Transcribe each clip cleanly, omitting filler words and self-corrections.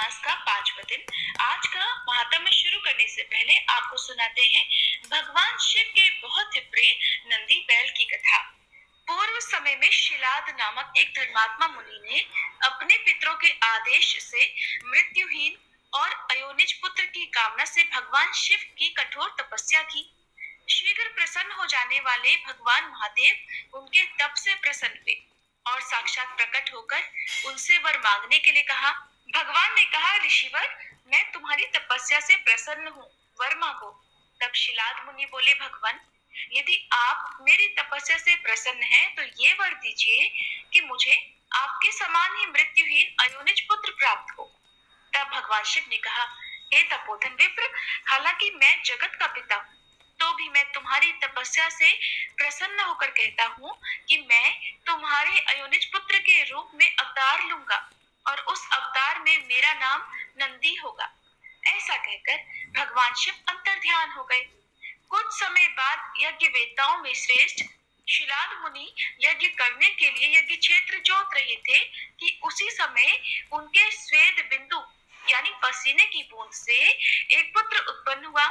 मास का 5वां दिन। आज का महात्म्य शुरू करने से पहले आपको सुनाते हैं भगवान शिव के बहुत ही प्रिय नंदी बैल की कथा। पूर्व समय में शिलाद नामक एक धर्मात्मा मुनि ने अपने पितरों के आदेश से मृत्युहीन और अयोनिज पुत्र की कामना से भगवान शिव की कठोर तपस्या की। शीघ्र प्रसन्न हो जाने वाले भगवान महादेव उनके तप से प्रसन्न हुए और साक्षात प्रकट होकर उनसे वर मांगने के लिए कहा। भगवान ने कहा, ऋषिवर, मैं तुम्हारी तपस्या से प्रसन्न हूँ, वर मांगो। तब शिलाद मुनि बोले, भगवान, यदि आप मेरी तपस्या से प्रसन्न हैं, तो ये वर दीजिए कि मुझे आपके समान ही मृत्युहीन अयोनिज पुत्र प्राप्त हो। तब भगवान शिव ने कहा, हे तपोधन विप्र, हालांकि मैं जगत का पिता हूँ, तो भी मैं तुम्हारी तपस्या से प्रसन्न होकर कहता हूँ कि मैं तुम्हारे अयोनिज पुत्र के रूप में अवतार लूंगा और उस अवतार में मेरा नाम नंदी होगा। ऐसा कहकर भगवान शिव अंतर्ध्यान हो गए। कुछ समय बाद यज्ञ वेताओं में श्रेष्ठ शिलाद मुनि यज्ञ करने के लिए यज्ञ क्षेत्र जोत रहे थे कि उसी समय उनके स्वेद बिंदु यानी पसीने की बूंद से एक पुत्र उत्पन्न हुआ।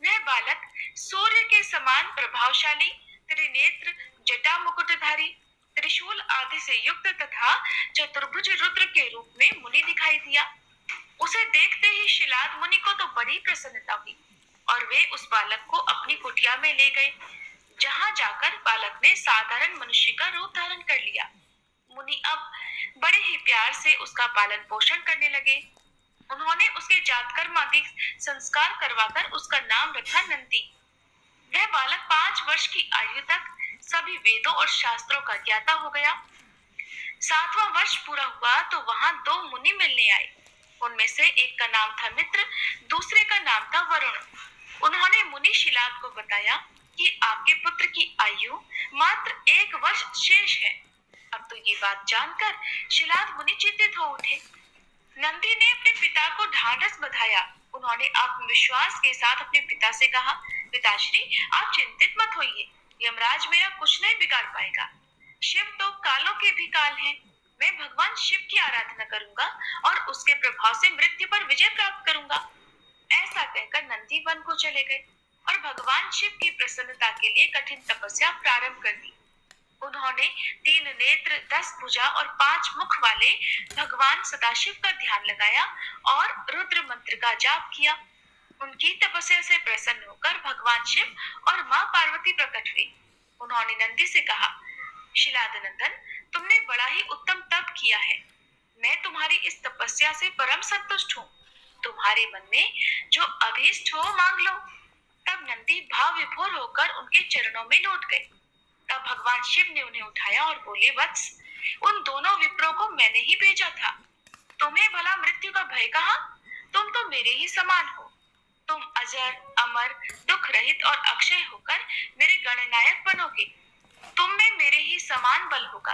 वह बालक सूर्य के समान प्रभावशाली, त्रिनेत्र, जटा मुकुटधारी, त्रिशूल आदि से युक्त तथा चतुर्भुज रुद्र के रूप में मुनि दिखाई दिया। उसे देखते ही शिलाद मुनि को तो बड़ी प्रसन्नता हुई और वे उस बालक को अपनी कुटिया में ले गए, जहां जाकर बालक ने साधारण मनुष्य का रूप धारण कर लिया। मुनि अब बड़े ही प्यार से उसका पालन पोषण करने लगे। उन्होंने उसके जातकर्म आदि संस्कार करवाकर उसका नाम रखा नंदी। वह बालक 5 वर्ष की आयु तक सभी वेदों और शास्त्रों का ज्ञाता हो गया। 7वां वर्ष पूरा हुआ तो वहां 2 मुनि मिलने आए। उनमें से एक का नाम था मित्र, दूसरे का नाम था वरुण। उन्होंने मुनि शिलाद को बताया कि आपके पुत्र की आयु मात्र 1 वर्ष शेष है। अब तो ये बात जानकर शिलाद मुनि चिंतित हो उठे। नंदी ने अपने पिता को ढांढस बंधाया। उन्होंने आत्मविश्वास के साथ अपने पिता से कहा, पिताश्री, आप चिंतित मत होइए, यमराज मेरा कुछ नहीं बिगाड़ पाएगा। शिव तो कालों के भी काल हैं। मैं भगवान शिव की आराधना करूंगा और उसके प्रभाव से मृत्यु पर विजय प्राप्त करूंगा। ऐसा कहकर नंदी वन को चले गए और भगवान शिव की प्रसन्नता के लिए कठिन तपस्या प्रारंभ कर दी। उन्होंने 3 नेत्र, 10 भुजा और 5 मुख वाले भगवान सदाशिव का ध्यान लगाया और रुद्र मंत्र का जाप किया। उनकी तपस्या से प्रसन्न होकर भगवान शिव और मां पार्वती प्रकट हुई। उन्होंने नंदी से कहा, शिलादनंदन, तुमने बड़ा ही उत्तम तप किया है। मैं तुम्हारी इस तपस्या से परम संतुष्ट हूँ। तुम्हारे मन में जो अभीष्ट हो मांग लो। तब नंदी भाव विभोर होकर उनके चरणों में लौट गए। तब भगवान शिव ने उन्हें उठाया और बोले, वत्स, उन दोनों विप्रों को मैंने ही भेजा था। तुम्हें भला मृत्यु का भय कहाँ? तुम तो मेरे ही समान हो। तुम अजर, अमर, दुख रहित और अक्षय होकर मेरे गणनायक बनोगे। तुम में मेरे ही समान बल होगा।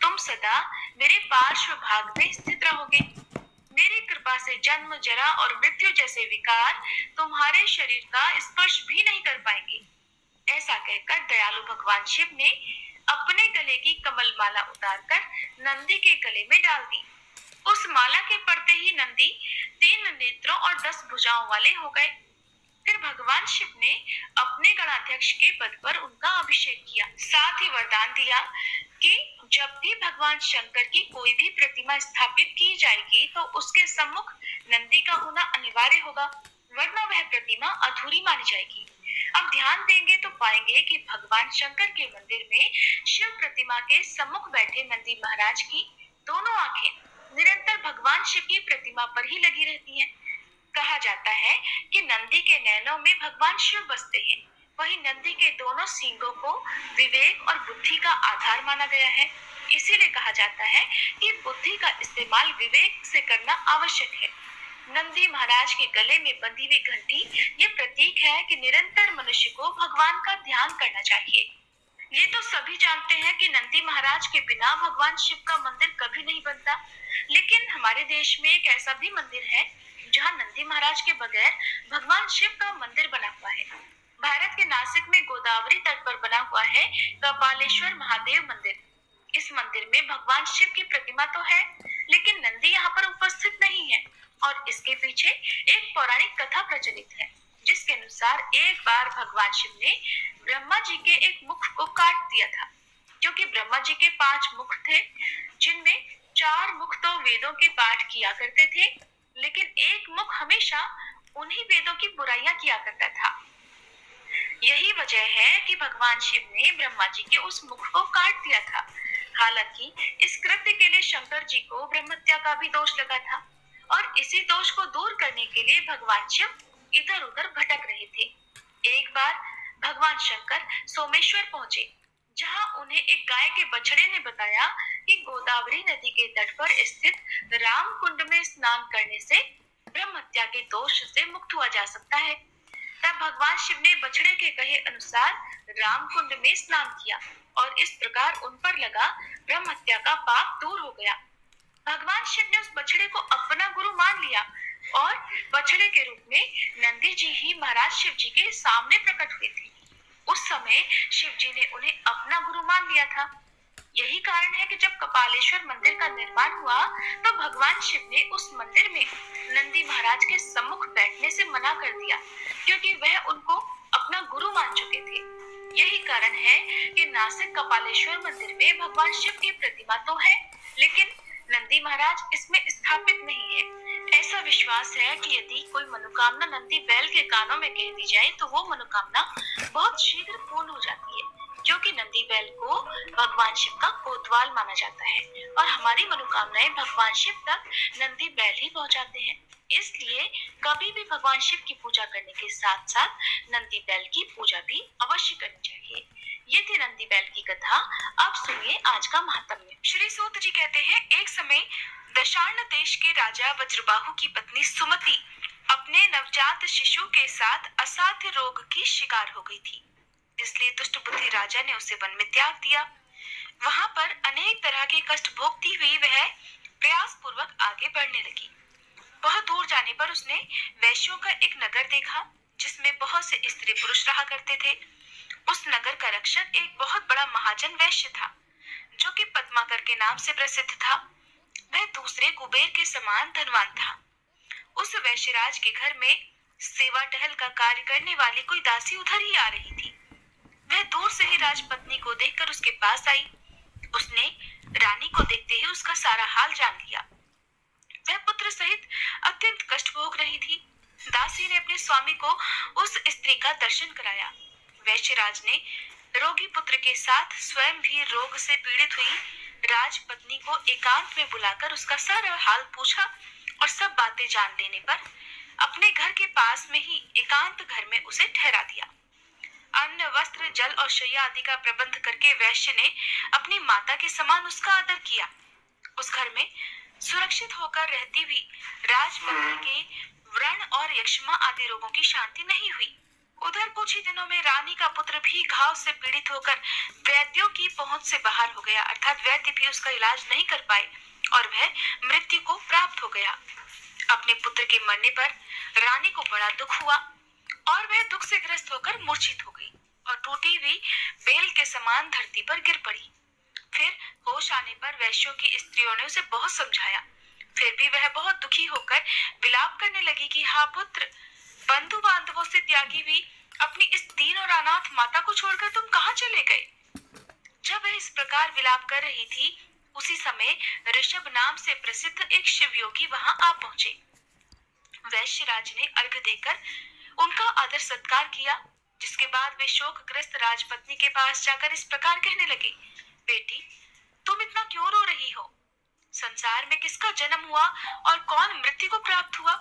तुम सदा मेरे पार्श्व भाग में स्थित रहोगे। मेरी कृपा से जन्म, जरा और मृत्यु जैसे विकार तुम्हारे शरीर का स्पर्श भी नहीं कर पाएंगे। ऐसा कहकर दयालु भगवान शिव ने अपने गले की कमल माला उतारकर नंदी के गले में डाल दी। उस माला के पड़ते ही नंदी 3 नेत्रों और 10 भुजाओं वाले हो गए। फिर भगवान शिव ने अपने गणाध्यक्ष के पद पर उनका अभिषेक किया। साथ ही वरदान दिया कि जब भी भगवान शंकर की कोई भी प्रतिमा स्थापित की जाएगी तो उसके सम्मुख नंदी का होना अनिवार्य होगा, वरना वह प्रतिमा अधूरी मानी जाएगी। अब ध्यान देंगे तो पाएंगे कि भगवान शंकर के मंदिर में शिव प्रतिमा के सम्मुख बैठे नंदी महाराज की दोनों आंखें निरंतर भगवान शिव की प्रतिमा पर ही लगी रहती हैं। कहा जाता है कि नंदी के नैनों में भगवान शिव बसते हैं। वहीं नंदी के दोनों सींगों को विवेक और बुद्धि का आधार माना गया है। इसीलिए कहा जाता है कि बुद्धि का इस्तेमाल विवेक से करना आवश्यक है। नंदी महाराज के गले में बंधी हुई घंटी ये प्रतीक है कि निरंतर मनुष्य को भगवान का ध्यान करना चाहिए। ये तो सभी जानते हैं कि नंदी महाराज के बिना भगवान शिव का मंदिर कभी नहीं बनता, लेकिन हमारे देश में एक ऐसा भी मंदिर है जहां नंदी महाराज के बगैर भगवान शिव का मंदिर बना हुआ है। भारत के नासिक में गोदावरी तट पर बना हुआ है कपालेश्वर महादेव मंदिर। इस मंदिर में भगवान शिव की प्रतिमा तो है, लेकिन नंदी यहाँ पर उपस्थित नहीं है प्रचलित है, जिसके अनुसार एक बार भगवान शिव ने ब्रह्मा जी के एक मुख को काट दिया था, क्योंकि ब्रह्मा जी के 5 मुख थे, जिनमें 4 मुख तो वेदों के पाठ किया करते थे, लेकिन एक मुख हमेशा उन्हीं वेदों की बुराइयां किया करता था। यही वजह है कि भगवान शिव ने ब्रह्मा जी के उस मुख को काट दिया था। हालांकि इस कृत्य के लिए शंकर जी को ब्रह्मत्या का भी दोष लगा था, और इसी दोष को दूर करने के लिए भगवान शिव इधर उधर भटक रहे थे। एक बार भगवान शंकर सोमेश्वर पहुंचे, जहां उन्हें एक गाय के बछड़े ने बताया कि गोदावरी नदी के तट पर स्थित राम कुंड में स्नान करने से ब्रह्मत्या के दोष से मुक्त हुआ जा सकता है। तब भगवान शिव ने बछड़े के कहे अनुसार राम कुंड में स्नान किया, और इस प्रकार उन पर लगा ब्रह्मत्या का पाप दूर हो गया। भगवान शिव ने उस बछड़े को अपना गुरु मान लिया, और बछड़े के रूप में नंदी जी ही महाराज शिव जी के सामने प्रकट हुए थे। उस समय शिव जी ने उन्हें अपना गुरु मान लिया था। यही कारण है कि जब कपालेश्वर मंदिर का निर्माण हुआ, तो भगवान शिव ने उस मंदिर में नंदी महाराज के सम्मुख बैठने से मना कर दिया, क्योंकि वह उनको अपना गुरु मान चुके थे। यही कारण है कि नासिक कपालेश्वर मंदिर में भगवान शिव की प्रतिमा तो है, लेकिन नंदी महाराज इसमें स्थापित नहीं है। ऐसा विश्वास है कि यदि कोई मनोकामना नंदी बैल के कानों में कह दी जाए, तो वो मनोकामना बहुत शीघ्र पूर्ण हो जाती है, क्योंकि नंदी बैल को भगवान शिव का कोतवाल माना जाता है, और हमारी मनोकामनाएं भगवान शिव तक नंदी बैल ही पहुंचाते हैं। इसलिए कभी भी भगवान शिव की पूजा करने के साथ साथ नंदी बैल की पूजा भी अवश्य करनी चाहिए। ये थी नंदी बैल की कथा। अब सुनिए आज का महात्म्य। श्री सूत जी कहते हैं, एक समय दशार्ण देश के राजा वज्रबाहु की पत्नी सुमति अपने नवजात शिशु के साथ असाध्य रोग की शिकार हो गई थी। इसलिए दुष्ट बुद्धि राजा ने उसे वन में त्याग दिया। वहां पर अनेक तरह के कष्ट भोगती हुई वह प्रयास पूर्वक आगे बढ़ने लगी। बहुत दूर जाने पर उसने वैश्यों का एक नगर देखा, जिसमें बहुत से स्त्री पुरुष रहा करते थे। उस नगर का रक्षक एक बहुत बड़ा महाजन वैश्य था, जो कि पद्माकर के नाम से प्रसिद्ध था। वह दूसरे कुबेर के समान धनवान था। उस वैश्यराज के घर में सेवा टहल का कार्य करने वाली कोई दासी उधर ही आ रही थी। वह दूर से ही राजपत्नी को देखकर उसके पास आई। उसने रानी को देखते ही उसका सारा हाल जान लिया। वह पुत्र सहित अत्यंत कष्ट भोग रही थी। दासी ने अपने स्वामी को उस स्त्री का दर्शन कराया। वैश्यराज ने रोगी पुत्र के साथ स्वयं भी रोग से पीड़ित हुई राजपत्नी को एकांत में बुलाकर उसका सारा हाल पूछा, और सब बातें जान लेने पर अपने घर के पास में ही एकांत घर में उसे ठहरा दिया। अन्न, वस्त्र, जल और शैया आदि का प्रबंध करके वैश्य ने अपनी माता के समान उसका आदर किया। उस घर में सुरक्षित होकर रहती हुई राजपत्नी के व्रण और यक्ष्मा आदि रोगों की शांति नहीं हुई। उधर कुछ ही दिनों में रानी का पुत्र भी घाव से पीड़ित होकर वैद्यों की पहुंच से बाहर हो गया, अर्थात वैद्य भी उसका इलाज नहीं कर पाए, और वह मृत्यु को प्राप्त हो गया। अपने पुत्र के मरने पर रानी को बड़ा दुख हुआ, और वह दुख से ग्रस्त होकर मूर्छित हो गई और टूटी हुई बेल के समान धरती पर गिर पड़ी। फिर होश आने पर वैश्यों की स्त्रियों ने उसे बहुत समझाया, फिर भी वह बहुत दुखी होकर विलाप करने लगी कि हाँ पुत्र, बंधु बांधवों से त्यागी हुई अपनी इस दीन और अनाथ माता को छोड़कर तुम कहाँ चले गए। जब वह इस प्रकार विलाप कर रही थी, उसी समय ऋषभ नाम से प्रसिद्ध एक शिव योगी वहां आ पहुंचे। वैश्यराज ने अर्घ्य देकर उनका आदर सत्कार किया, जिसके बाद वे शोकग्रस्त राजपत्नी के पास जाकर इस प्रकार कहने लगे, बेटी तुम इतना क्यों रो रही हो? संसार में किसका जन्म हुआ और कौन मृत्यु को प्राप्त हुआ?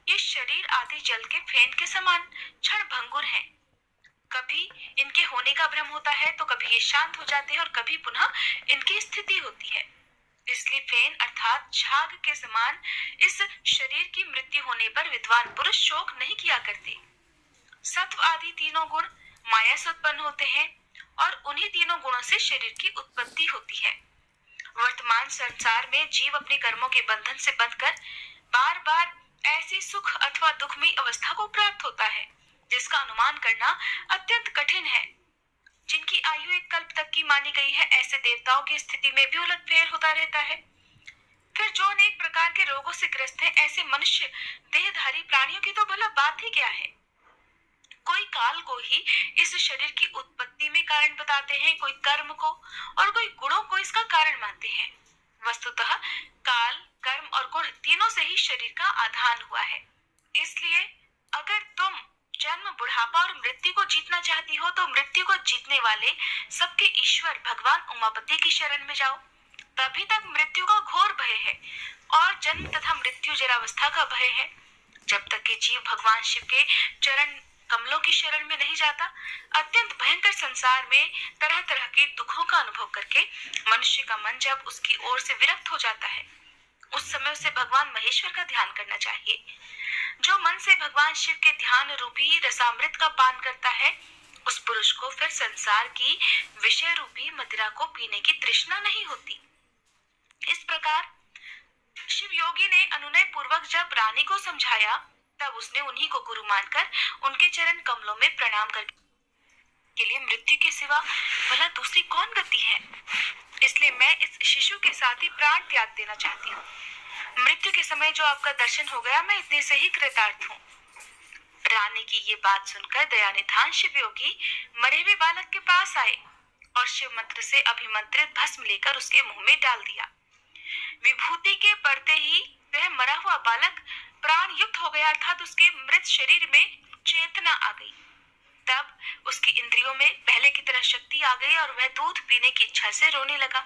ये शरीर आदि जल के फेन के समान क्षण भंगुर हैं। कभी इनके होने का भ्रम होता है, तो कभी ये शांत हो जाते हैं और कभी पुनः इनकी स्थिति होती है। इसलिए फेन अर्थात झाग के समान इस शरीर की मृत्यु होने पर विद्वान पुरुष शोक नहीं किया करते। सत्व आदि तीनों गुण माया से उत्पन्न होते हैं, और उन्हीं तीनों गुणों से शरीर की उत्पत्ति होती है। वर्तमान संसार में जीव अपने कर्मों के बंधन से बंधकर बार बार ऐसी सुख अथवा दुखमयी अवस्था को प्राप्त होता है, जिसका अनुमान करना अत्यंत कठिन है। जिनकी आयु एक कल्प तक की मानी गई है, ऐसे देवताओं की स्थिति में भी उलटफेर होता रहता है। फिर जो अनेक प्रकार के रोगों से ग्रस्त है, ऐसे मनुष्य देहधारी प्राणियों की तो भला बात ही क्या है। कोई काल को ही इस शरीर की उत्पत्ति में कारण बताते हैं, कोई कर्म को और कोई गुणों को इसका कारण मानते हैं। वस्तुतः काल, कर्म और गुण तीनों से ही शरीर का आधान हुआ है। इसलिए अगर तुम जन्म, बुढ़ापा और मृत्यु को जीतना चाहती हो तो मृत्यु को जीतने वाले सबके ईश्वर भगवान उमापति की शरण में जाओ। तभी तक मृत्यु का घोर भय है और जन्म तथा मृत्यु जरावस्था का भय है। जब तक कि जीव भगवान शिव के चरण कमलों की शरण में नहीं जाता, अत्यंत भयंकर संसार में तरह तरह के दुखों का अनुभव करके मनुष्य का मन जब उसकी ओर से विरक्त हो जाता है, उस समय उसे भगवान महेश्वर का ध्यान करना चाहिए। जो मन से भगवान शिव के ध्यान रूपी रसामृत का पान करता है, उस पुरुष को फिर संसार की विषय रूपी मदिरा को पीने की तृष्णा नहीं होती। इस प्रकार शिव योगी ने अनुनय पूर्वक जब रानी को समझाया, तब उसने उन्हीं को गुरु मानकर उनके चरण कमलों में प्रणाम करके के लिए मृत्यु के सिवा भला दूसरी कौन गति है। इसलिए मैं इस शिशु के साथ ही प्राण त्याग देना चाहती हूँ। मृत्यु के समय जो आपका दर्शन हो गया, मैं इतने से ही कृतार्थ हूँ। रानी की ये बात सुनकर दयानिधान शिव योगी मरे हुए बालक के पास आए और शिव मंत्र से अभिमंत्रित भस्म लेकर उसके मुंह में डाल दिया। विभूति के पड़ते ही वह मरा हुआ बालक प्राण युक्त हो गया, अर्थात उसके मृत शरीर में चेतना आ गई। तब उसकी इंद्रियों में पहले की तरह शक्ति आ गई और वह दूध पीने की इच्छा से रोने लगा।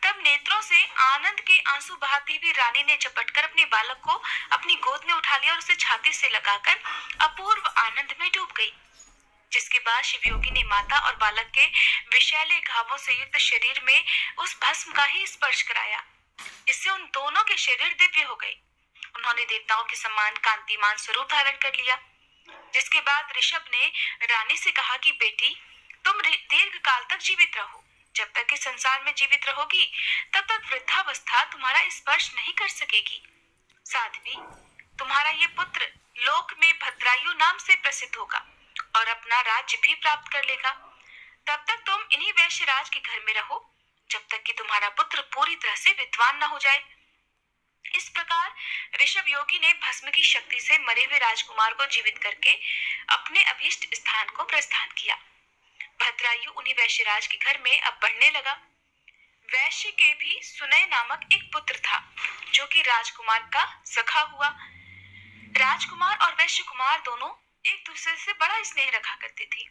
तब नेत्रों से आनंद के आंसू बहाती हुई रानी ने झपटकर अपने बालक को अपनी गोद में उठा लिया और उसे छाती से लगाकर अपूर्व आनंद में डूब गई। जिसके बाद शिवयोगी ने माता और बालक के विषैले घावों से युक्त शरीर में उस भस्म का ही स्पर्श कराया। इससे उन दोनों के शरीर दिव्य हो गए। उन्होंने देवताओं के समान कांतिमान स्वरूप धारण कर लिया। जिसके बाद ऋषभ ने रानी से कहा कि बेटी, तुम दीर्घ काल तक जीवित रहो। जब तक इस संसार में जीवित रहोगी, तब तक वृद्धावस्था तुम्हारा स्पर्श नहीं कर सकेगी। साध्वी, तुम्हारा ये पुत्र लोक में भद्रायु नाम से प्रसिद्ध होगा और अपना राज्य भी प्राप्त कर लेगा। तब तक तुम इन्हीं वैश्यराज के घर में रहो, जब तक कि तुम्हारा पुत्र पूरी तरह से विद्वान न हो जाए। इस प्रकार ऋषभ योगी ने भस्म की शक्ति से मरे हुए राजकुमार को जीवित करके अपने अभीष्ट स्थान को प्रस्थान किया। भद्रायु उन्हीं वैश्यराज के घर में अब बढ़ने लगा। वैश्य के भी सुनय नामक एक पुत्र था, जो कि राजकुमार का सखा हुआ। राजकुमार और वैश्य कुमार दोनों एक दूसरे से बड़ा स्नेह रखा करते थे।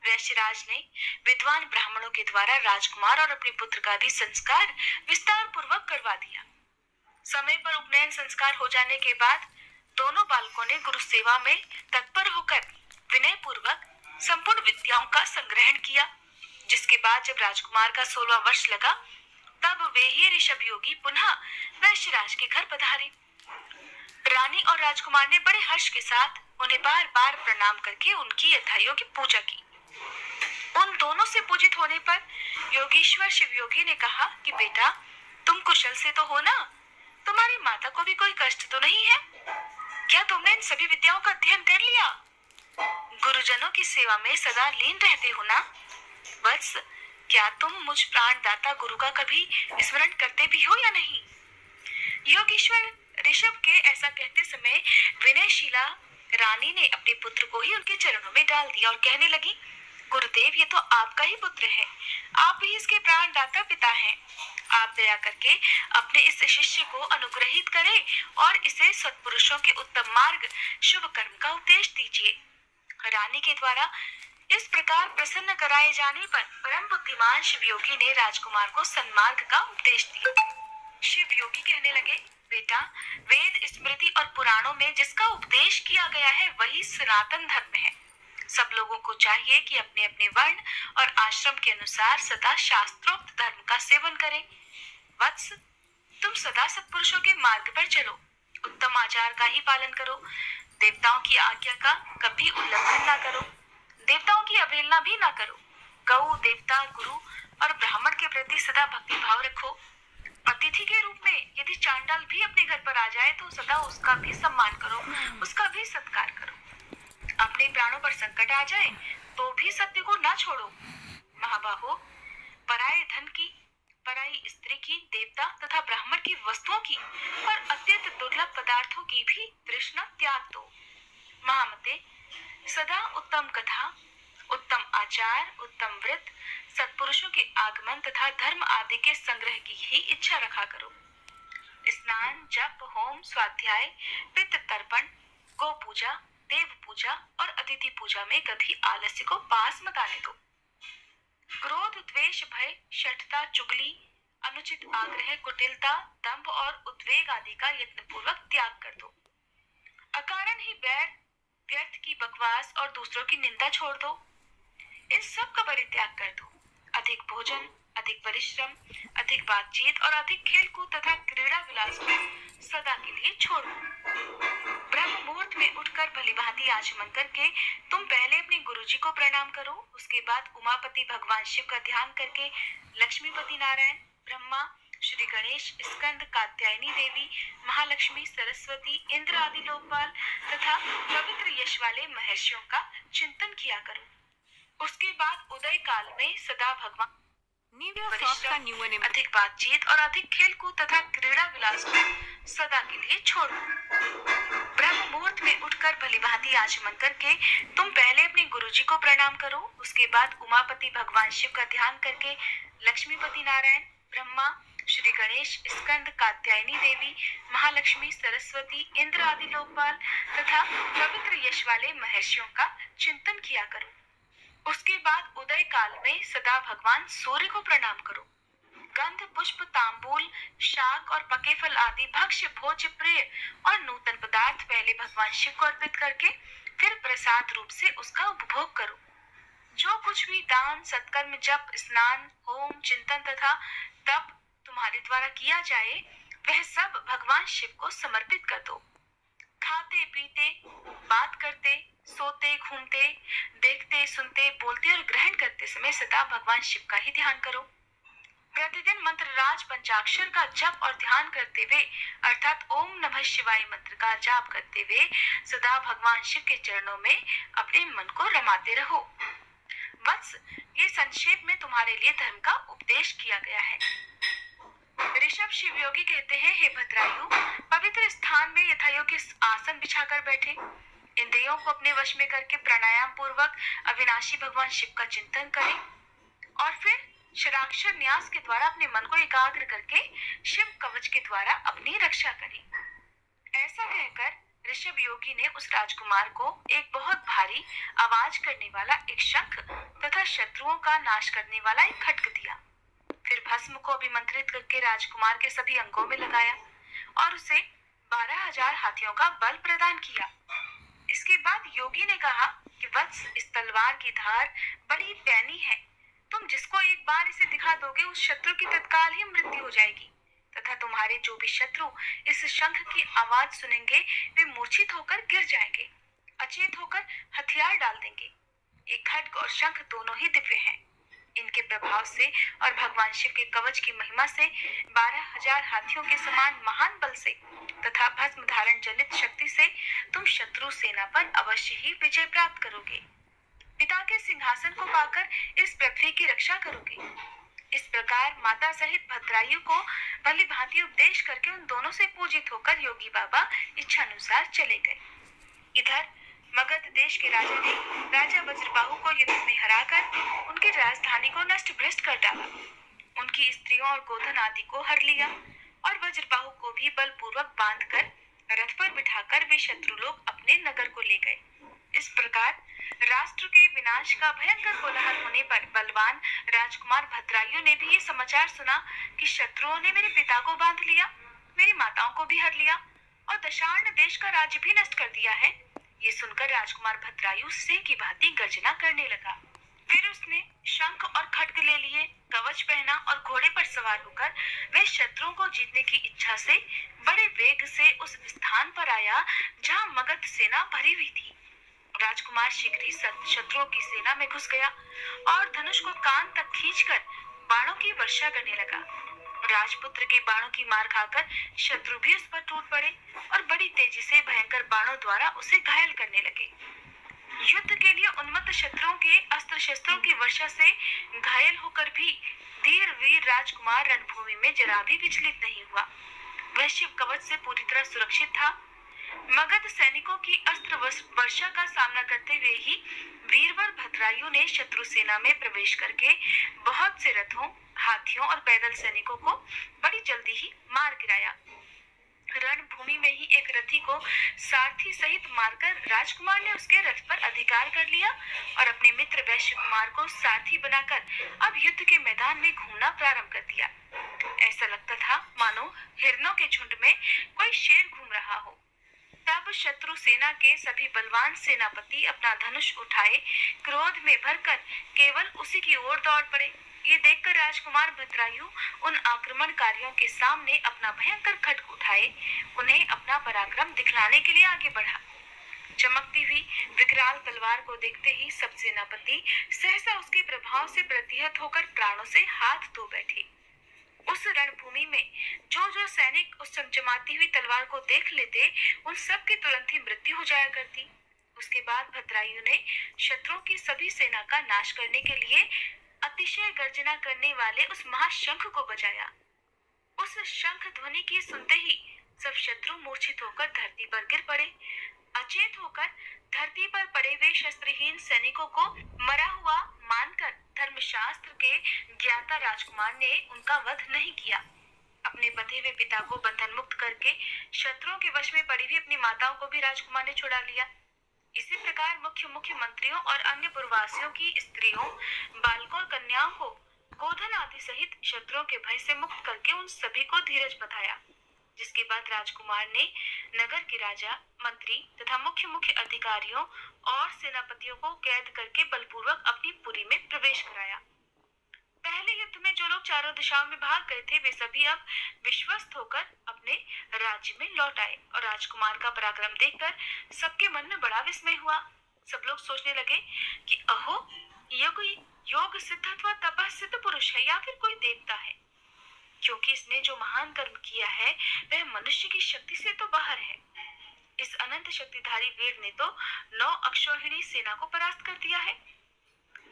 वैश्यराज ने विद्वान ब्राह्मणों के द्वारा राजकुमार और अपने पुत्र का भी संस्कार विस्तार पूर्वक करवा दिया। समय पर उपनयन संस्कार हो जाने के बाद दोनों बालकों ने गुरु सेवा में तत्पर होकर विनय पूर्वक संपूर्ण विद्याओं का संग्रहण किया। जिसके बाद जब राजकुमार का 16वां वर्ष लगा, तब वे ही ऋषभ योगी पुनः वैश्यराज के घर पधारे। रानी और राजकुमार ने बड़े हर्ष के साथ उन्हें बार बार प्रणाम करके उनकी यथायोग्य पूजा की। उन दोनों से पूजित होने पर योगीश्वर शिव योगी ने कहा कि बेटा, तुम कुशल से तो हो ना? तुम्हारी माता को भी कोई कष्ट तो नहीं है? क्या तुमने इन सभी विद्याओं का अध्ययन कर लिया? गुरुजनों की सेवा में सदा लीन रहते हो ना? वत्स, क्या तुम मुझ प्राणदाता गुरु का कभी स्मरण करते भी हो या नहीं? योगीश्वर ऋषभ के ऐसा कहते समय विनयशीला रानी ने अपने पुत्र को ही उनके चरणों में डाल दिया और कहने लगी, गुरुदेव, ये तो आपका ही पुत्र है, आप ही इसके प्राणदाता पिता हैं। आप दया करके अपने इस शिष्य को अनुग्रहित करें और इसे सत्पुरुषों के उत्तम मार्ग, शुभ कर्म का उपदेश दीजिए। रानी के द्वारा इस प्रकार प्रसन्न कराए जाने पर परम बुद्धिमान शिव योगी ने राजकुमार को सन्मार्ग का उपदेश दिया। शिव योगी कहने लगे, बेटा, वेद, स्मृति और पुराणों में जिसका उपदेश किया गया है वही सनातन धर्म है। सब लोगों को चाहिए कि अपने अपने वर्ण और आश्रम के अनुसार सदा शास्त्रोक्त धर्म का सेवन करें। वत्स, तुम सदा सत्पुरुषों के मार्ग पर चलो, उत्तम आचार का ही पालन करो, देवताओं की आज्ञा का कभी उल्लंघन ना करो, देवताओं की अवहेलना भी ना करो। गौ, देवता, गुरु और ब्राह्मण के प्रति सदा भक्ति भाव रखो। अतिथि के रूप में यदि चांडाल भी अपने घर पर आ जाए तो सदा उसका भी सम्मान करो, उसका भी सत्कार करो। अपने प्राणों पर संकट आ जाए तो भी सत्य को ना छोड़ो। महाबाहो, पराये धन की पराई स्त्री की, देवता तथा ब्राह्मण की वस्तुओं की और अत्यंत दुर्लभ पदार्थों की भी तृष्णा त्याग दो। महामते, सदा उत्तम कथा, उत्तम आचार, उत्तम व्रत, सत्पुरुषों के आगमन तथा धर्म आदि के संग्रह की ही इच्छा रखा करो। स्नान, जप, होम, स्वाध्याय, पितृ तर्पण, गो पूजा, देव पूजा और अतिथि पूजा में कभी आलस्य को पास मत आने दो। क्रोध, द्वेष, भय, शठता, चुगली, अनुचित आग्रह, कुटिलता, दंभ और उद्वेग आदि का यत्नपूर्वक त्याग कर दो। अकारण ही बैर, व्यर्थ की बकवास और दूसरों की निंदा छोड़ दो। इन सब का परित्याग कर दो। अधिक भोजन, अधिक परिश्रम, अधिक बातचीत और अधिक खेलकूद तथा क्रीड़ा विलास को सदा के लिए छोड़ो। ब्रह्म मुहूर्त में उठकर भलीभांति आचमन करके तुम पहले अपने गुरुजी को प्रणाम करो। उसके बाद उमापति भगवान शिव का ध्यान करके लक्ष्मीपति नारायण, ब्रह्मा, श्री गणेश, स्कंद, कात्यायनी देवी, महालक्ष्मी, सरस्वती, इंद्र आदि लोकपाल तथा पवित्र यश वाले महर्षियों का चिंतन किया करो। उसके बाद उदय काल में सदा भगवान अधिक बातचीत और अधिक खेलकूद तथा क्रीड़ा विलास को सदा के लिए छोड़ो। ब्रह्म मुहूर्त में उठकर भलीभांति आचमन करके तुम पहले अपने गुरुजी को प्रणाम करो। उसके बाद उमापति भगवान शिव का ध्यान करके लक्ष्मीपति नारायण, ब्रह्मा, श्री गणेश, स्कंद, कात्यायनी देवी, महालक्ष्मी, सरस्वती, इंद्र आदि लोकपाल तथा पवित्र यश वाले महर्षियों का चिंतन किया करो। उसके बाद उदय काल में सदा भगवान सूर्य को प्रणाम करो। गंध, पुष्प, तांबूल, शाक और पके फल आदि भक्ष्य, भोज्य, प्रिय और नूतन पदार्थ पहले भगवान शिव को अर्पित करके फिर प्रसाद रूप से उसका उपभोग करो। जो कुछ भी दान, सत्कर्म, जप, स्नान, होम, चिंतन तथा तप तुम्हारे द्वारा किया जाए वह सब भगवान शिव को समर्पित कर दो। खाते, पीते, बात करते, सोते, घूमते, देखते, सुनते, बोलते और ग्रहण करते समय सदा भगवान शिव का ही ध्यान करो। प्रतिदिन मंत्र राज पंचाक्षर का जप और ध्यान करते हुए अर्थात ओम नमः शिवाय मंत्र का जाप करते हुए सदा भगवान शिव के चरणों में अपने मन को रमाते रहो। वत्स, ये संक्षेप में तुम्हारे लिए धर्म का उपदेश किया गया है। ऋषभ शिव योगी कहते हैं, हे भद्रायु, पवित्र स्थान में यथायोग्य आसन बिछाकर बैठे, इंद्रियों को अपने वश में करके प्राणायाम पूर्वक अविनाशी भगवान शिव का चिंतन करें और फिर षडाक्षर न्यास के द्वारा अपने मन को एकाग्र करके शिव कवच के द्वारा अपनी रक्षा करें। ऐसा कहकर ऋषभ योगी ने उस राजकुमार को एक बहुत भारी आवाज करने वाला एक शंख तथा शत्रुओं का नाश करने वाला एक खड्ग दिया। फिर भस्म को अभिमंत्रित करके राजकुमार के सभी अंगों में लगाया और उसे 12,000 हाथियों का बल प्रदान किया। इसके बाद योगी ने कहा कि वत्स, इस तलवार की धार बड़ी पैनी है। तुम जिसको एक बार इसे दिखा दोगे उस शत्रु की तत्काल ही मृत्यु हो जाएगी तथा तुम्हारे जो भी शत्रु इस शंख की आवाज सुनेंगे वे मूर्छित होकर गिर जाएंगे, अचेत होकर हथियार डाल देंगे। ये खड्ग और शंख दोनों ही दिव्य हैं। इनके प्रभाव से और भगवान शिव के कवच की महिमा से 12,000 हाथियों के समान महान बल से तथा भस्म धारण जनित शक्ति से तुम शत्रु सेना पर अवश्य ही विजय प्राप्त करोगे। पिता के सिंहासन को पाकर इस पृथ्वी की रक्षा करोगे। इस प्रकार माता सहित भद्रायु को भली भांति उपदेश करके उन दोनों से पूजित होकर योगी बाबा इच्छानुसार चले गए। इधर मगध देश के राजा ने राजा वज्रबाहु को युद्ध में हराकर उनकी राजधानी को नष्ट भ्रष्ट कर डाला, उनकी स्त्रियों और गोधन आदि को हर लिया और वज्रबाहु को भी बलपूर्वक बांधकर रथ पर बिठाकर वे शत्रु लोग अपने नगर को ले गए। इस प्रकार राष्ट्र के विनाश का भयंकर कोलाहल होने पर बलवान राजकुमार भद्रायु ने भी ये समाचार सुना कि शत्रुओं ने मेरे पिता को बांध लिया, मेरी माताओं को भी हर लिया और दशार्ण देश का राज्य भी नष्ट कर दिया है। ये सुनकर राजकुमार भद्रायु सिंह की भांति गर्जना करने लगा। फिर उसने शंख और खड्ग ले लिए, कवच पहना और घोड़े पर सवार होकर वह शत्रुओं को जीतने की इच्छा से बड़े वेग से उस स्थान पर आया जहां मगध सेना भरी हुई थी। राजकुमार शीघ्र ही शत्रुओं की सेना में घुस गया और धनुष को कान तक खींचकर बाणों की वर्षा करने लगा। राजपुत्र के बाणों की मार खाकर शत्रु भी उस पर टूट पड़े और बड़ी तेजी से भयंकर बाणों द्वारा उसे घायल करने लगे। युद्ध के लिए उन्मत्त शत्रुओं के अस्त्र शस्त्रों की वर्षा से घायल होकर भी धीर वीर राजकुमार रणभूमि में जरा भी विचलित नहीं हुआ। वह शिव कवच से पूरी तरह सुरक्षित था। मगध सैनिकों की अस्त्र वर्षा का सामना करते हुए ही वीरवर भद्रायु ने शत्रु सेना में प्रवेश करके बहुत से रथों, हाथियों और पैदल सैनिकों को बड़ी जल्दी ही मार गिराया। रणभूमि में ही एक रथी को सारथी सहित मारकर राजकुमार ने उसके रथ पर अधिकार कर लिया और अपने मित्र वैश्य कुमार को सारथी बनाकर अब युद्ध के मैदान में घूमना प्रारंभ कर दिया। ऐसा लगता था मानो हिरणों के झुंड में कोई शेर घूम रहा हो। तब शत्रु सेना के सभी बलवान सेनापति अपना धनुष उठाए क्रोध में भरकर केवल उसी की ओर दौड़ पड़े। ये देखकर राजकुमार भद्रायु उन आक्रमणकारियों के सामने अपना भयंकर खड्ग उठाए उन्हें अपना पराक्रम दिखलाने के लिए आगे बढ़ा। चमकती हुई विकराल तलवार को देखते ही सब सेनापति सहसा उसके प्रभाव से प्रतिहत होकर प्राणों से हाथ धो बैठे। उस रणभूमि में जो सैनिक उस चमचमाती हुई तलवार को देख लेते उन सब की तुरंत ही मृत्यु हो जाया करती। उसके बाद भद्रायु ने शत्रुओं की सभी सेना का नाश करने के लिए अतिशय गर्जना करने वाले उस महाशंख को बजाया। उस शंख ध्वनि की सुनते ही सब शत्रु मूर्छित होकर धरती पर गिर पड़े। अचेत होकर धरती पर पड़े हुए शस्त्रहीन सैनिकों को मरा हुआ मानकर धर्मशास्त्र के ज्ञाता राजकुमार ने उनका वध नहीं किया। अपने बंधे हुए पिता को बंधन मुक्त करके शत्रुओं के वश में पड़ी हुई अपनी माताओं को भी राजकुमार ने छुड़ा लिया। इसी प्रकार मुख्य मंत्रियों और अन्य पुरवासियों की स्त्रियों, बालकों और कन्याओं को गोधन आदि सहित शत्रुओं के भय से मुक्त करके उन सभी को धीरज बधाया। जिसके बाद राजकुमार ने नगर के राजा, मंत्री तथा मुख्य अधिकारियों और सेनापतियों को कैद करके बलपूर्वक अपनी पुरी में प्रवेश कराया। पहले युद्ध में जो लोग चारों दिशाओं में भाग गए थे वे सभी अब विश्वस्त होकर अपने राज्य में लौट आए और राजकुमार का पराक्रम देखकर सबके मन में बड़ा विस्मय हुआ। सब लोग सोचने लगे कि अहो, यह कोई योग सिद्ध अथवा तपः सिद्ध पुरुष है या फिर कोई देवता है, क्योंकि इसने जो महान कर्म किया है वह मनुष्य की शक्ति से तो बाहर है। इस अनंत शक्तिधारी वीर ने तो 9 अक्षौहिणी सेना को परास्त कर दिया है।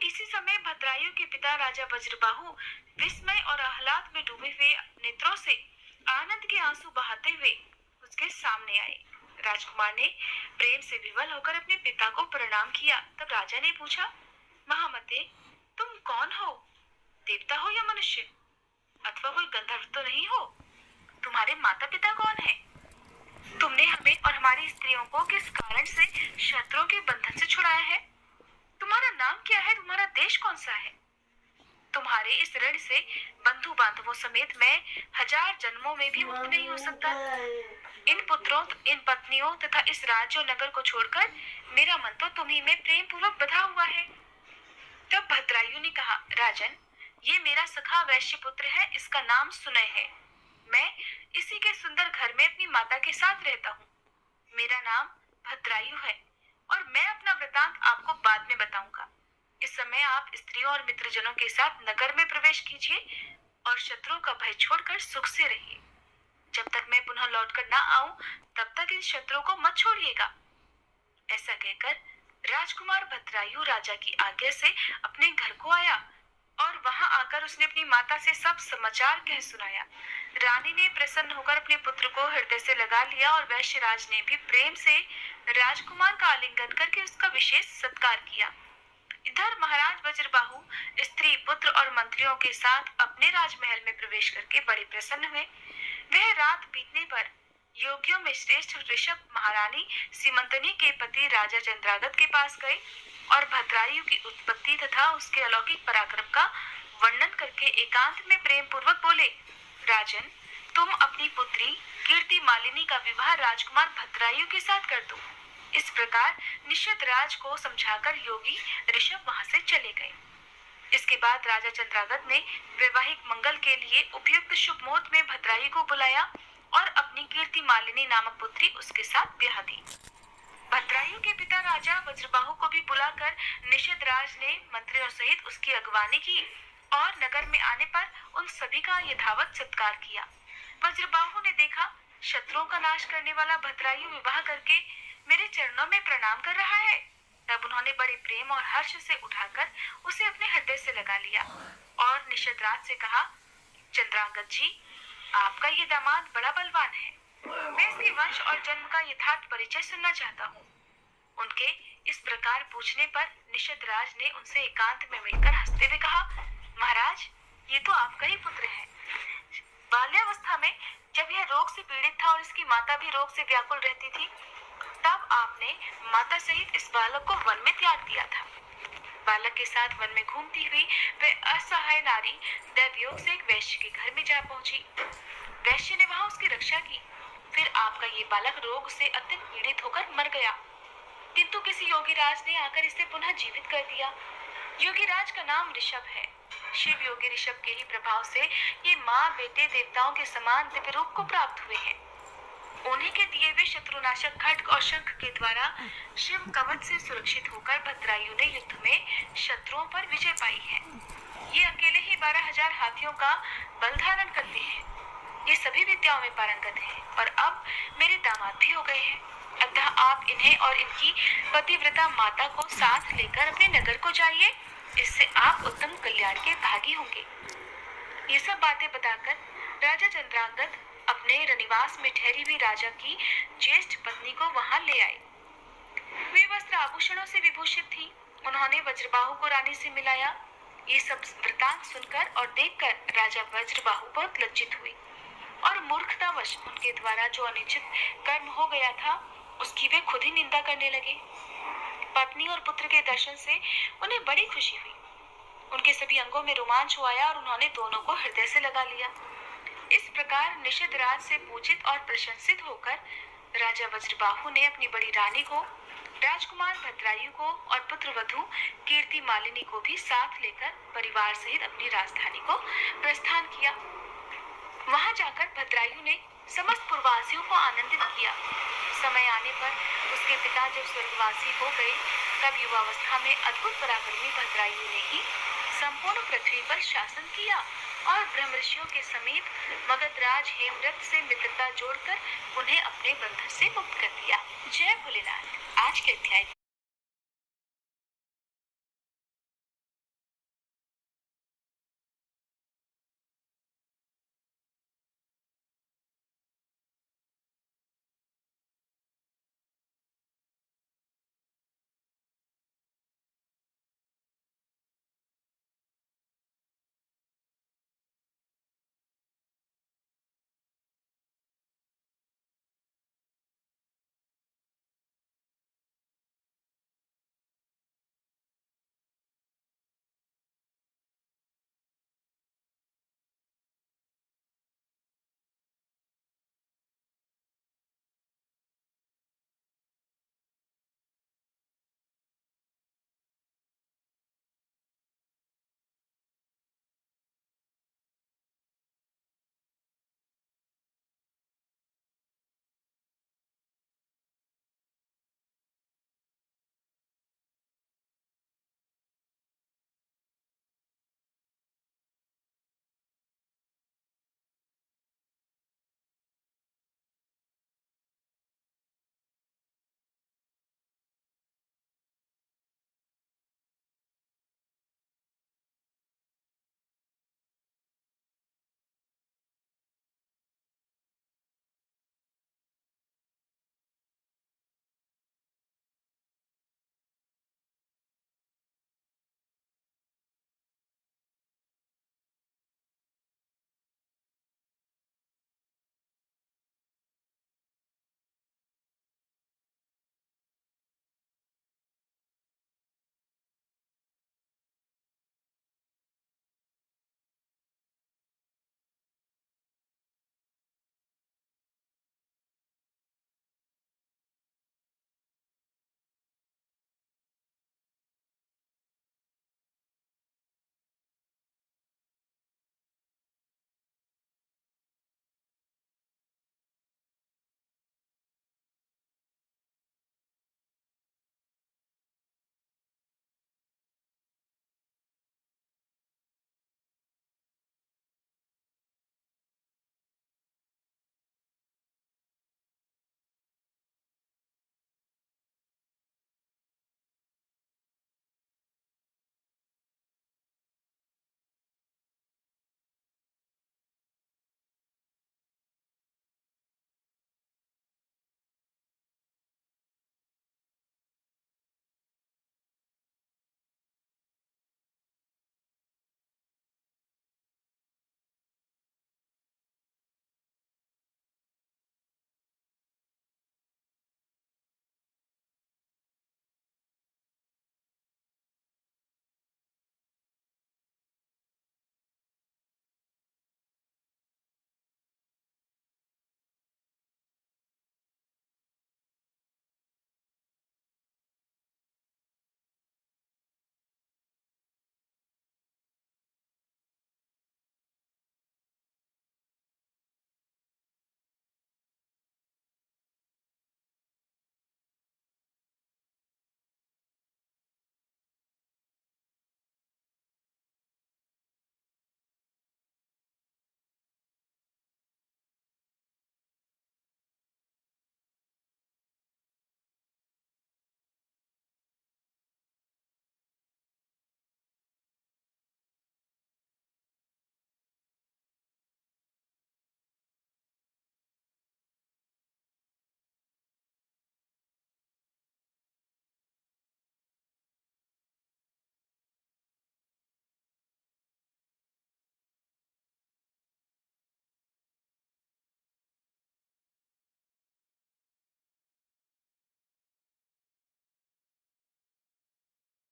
इसी समय भद्रायु के पिता राजा वज्रबाहु विस्मय और आह्लाद में डूबे हुए नेत्रों से आनंद के आंसू बहाते हुए उसके सामने आए। राजकुमार ने प्रेम से विवल होकर अपने पिता को प्रणाम किया। तब राजा ने पूछा, महामते, तुम कौन हो? देवता हो या मनुष्य? अथवा कोई गंधर्व तो नहीं हो? तुम्हारे माता पिता कौन है? तुमने हमें और हमारी स्त्रियों को किस कारण से शत्रुओं के बंधन से छुड़ाया है? तुम्हारा नाम क्या है? तुम्हारा देश कौन सा है? तुम्हारे इस ऋण से बंधु बांधवों समेत मैं 1000 जन्मों में भी मुक्त नहीं हो सकता। इन पुत्रों, इन पत्नियों तथा इस राज्य और नगर को छोड़कर मेरा मन तो तुम्हीं में प्रेम पूर्वक बंधा हुआ है। तब भद्रायु ने कहा, राजन, ये मेरा सखा वैश्य पुत्र है, इसका नाम सुनय है। मैं इसी के सुंदर घर में अपनी माता के साथ रहता हूँ। मेरा नाम भद्रायु है और मैं अपना वृतांत आपको बाद में बताऊंगा। इस समय आप स्त्रियों और मित्रजनों के साथ नगर में प्रवेश कीजिए और शत्रुओं का भय छोड़कर सुख से रहिए। जब तक मैं पुनः लौटकर ना आऊं तब तक इन शत्रुओं को मत छोड़िएगा। ऐसा कहकर राजकुमार भद्रायु राजा की आज्ञा से अपने घर को आया और वहां आकर उसने अपनी माता से सब समाचार कह सुनाया। रानी ने प्रसन्न होकर अपने पुत्र को हृदय से लगा लिया और वैश्यराज ने भी प्रेम से राजकुमार का आलिंगन करके उसका विशेष सत्कार किया। इधर महाराज वज्रबाहु स्त्री, पुत्र और मंत्रियों के साथ अपने राजमहल में प्रवेश करके बड़े प्रसन्न हुए। वह रात बीतने पर योगियों में श्रेष्ठ ऋषभ महारानी सीमंतनी के पति राजा चंद्रागत के पास गए और भद्रायु की उत्पत्ति तथा उसके अलौकिक पराक्रम का वर्णन करके एकांत में प्रेम पूर्वक बोले, राजन, तुम अपनी पुत्री कीर्ति मालिनी का विवाह राजकुमार भद्रायु के साथ कर दो। इस प्रकार निषद राज को समझाकर योगी ऋषभ वहां से चले गए। इसके बाद राजा चंद्रागत ने वैवाहिक मंगल के लिए उपयुक्त शुभ मुहूर्त में भद्रायु को बुलाया और अपनी कीर्ति मालिनी नामक पुत्री उसके साथ ब्याह दी। भद्रायु के पिता राजा वज्रबाहु को भी बुलाकर निषद राज ने मंत्रियों सहित उसकी अगवानी की और नगर में आने पर उन सभी का यथावत सत्कार किया। वज्रबाहु ने देखा, शत्रुओं का नाश करने वाला भद्रायु विवाह करके मेरे चरणों में प्रणाम कर रहा है। तब उन्होंने बड़े प्रेम और हर्ष से उठाकर उसे अपने हृदय से लगा लिया और निषदराज से कहा, चंद्रांगद जी, आपका ये दामाद बड़ा बलवान है। मैं इसके वंश और जन्म का यथार्थ परिचय सुनना चाहता हूँ। उनके इस प्रकार पूछने पर निषदराज ने उनसे एकांत में मिलकर हंसते हुए कहा, महाराज, ये तो आपका ही पुत्र है। बाल्यावस्था में जब यह रोग से पीड़ित था और इसकी माता भी रोग से व्याकुल रहती थी, तब आपने माता सहित इस बालक को वन में त्याग दिया था। बालक के साथ वन में घूमती हुई वह असहाय नारी दैवयोग से एक वैश्य के घर में जा पहुंची। वैश्य ने वहां उसकी रक्षा की। फिर आपका ये बालक रोग से अत्यंत पीड़ित होकर मर गया, किंतु किसी योगीराज ने आकर इसे पुनः जीवित कर दिया। योगीराज का नाम ऋषभ है। शिव योगी ऋषभ के ही प्रभाव से ये माँ बेटे देवताओं के समान दिव्य रूप को प्राप्त हुए हैं। उन्हीं के दिए हुए शत्रुनाशक खड्ग और शंख के द्वारा शिव कवच से सुरक्षित होकर भद्रायु ने युद्ध में शत्रुओं पर विजय पाई है। ये अकेले ही 12,000 हाथियों का बल धारण करते हैं। ये सभी विद्याओं में पारंगत हैं और अब मेरे दामाद भी हो गए हैं। अतः आप इन्हें और इनकी पतिव्रता माता को साथ लेकर अपने नगर को जाइए। इससे आप उत्तम कल्याण के भागी होंगे। ये सब बातें बताकर राजा चंद्रांगद अपने रनिवास में ठहरी हुई राजा की ज्येष्ठ पत्नी को वहां ले आए। वे वस्त्र आभूषणों से विभूषित थी। उन्होंने वज्रबाहु को रानी से मिलाया। ये सब वृतांत सुनकर और देखकर राजा वज्रबाहु बहुत लज्जित हुई और मूर्खतावश उनके द्वारा जो अनुचित कर्म हो गया था उसकी वे खुद ही निंदा करने लगे। पत्नी और पुत्र के दर्शन से उन्हें बड़ी खुशी हुई। उनके सभी अंगों में रोमांच हो आया और उन्होंने दोनों को हृदय से लगा लिया। इस प्रकार निषदराज से पूजित और प्रशंसित होकर राजा वज्रबाहु ने अपनी बड़ी रानी को, राजकुमार भद्रायु को और पुत्र वधू कीर्ति मालिनी को भी साथ लेकर परिवार सहित अपनी राजधानी को प्रस्थान किया। वहां जाकर भद्रायु ने समस्त पुरवासियों को आनंदित किया। समय आने पर उसके पिता जब स्वर्गवासी हो गए, तब युवावस्था में अद्भुत पराक्रमी भद्रायु ने ही संपूर्ण पृथ्वी पर शासन किया और ब्रह्मर्षियों के समीप मगधराज हेमरथ से मित्रता जोड़कर उन्हें अपने बंधन से मुक्त कर दिया। जय भोलेनाथ। आज के अध्याय